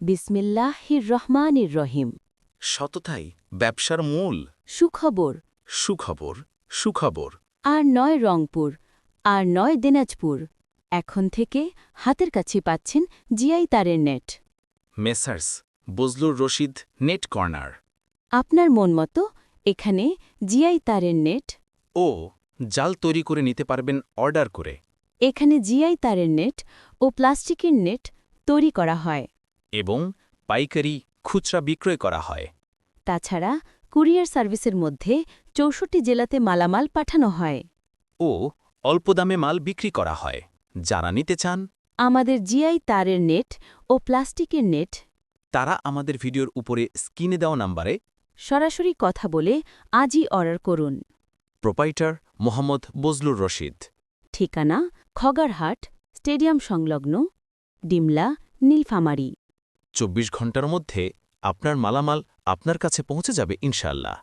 বিসমিল্লাহির রহমানির রহিম। সততাই ব্যবসার মূল। সুখবর। সুখবর, সুখবর। আর নয় রংপুর, আর নয় দিনাজপুর। এখন থেকে হাতের কাছে পাচ্ছেন জিআই তারের net. Messrs Bazlur Rashid net corner. আপনার মন মতো এখানে জিআই তারের নেট। ও জাল তৈরি করে নিতে পারবেন অর্ডার করে। এখানে জিআই তারের নেট ও প্লাস্টিকের নেট তৈরি করা হয়। এবং পাইকারি খুচরা বিক্রয় করা হয়। তাছাড়া কুরিয়ার সার্ভিসের মধ্যে ৬৪ জেলাতে মালামাল পাঠানো হয়। ও অল্প দামে মাল বিক্রি করা হয়। যারা নিতে চান আমাদের জিআই তারের নেট ও প্লাস্টিকের নেট তারা আমাদের ভিডিওর উপরে স্ক্রিনে দেওয়া নাম্বারে সরাসরি কথা বলে আজই অর্ডার করুন। প্রোপাইটার মোহাম্মদ বজলুর রশিদ। ঠিকানা খগারহাট স্টেডিয়াম সংলগ্ন, ডিমলা, নীলফামারী। ২৪ ঘন্টার মধ্যে আপনার মালামাল আপনার কাছে পৌঁছে যাবে ইনশাআল্লাহ।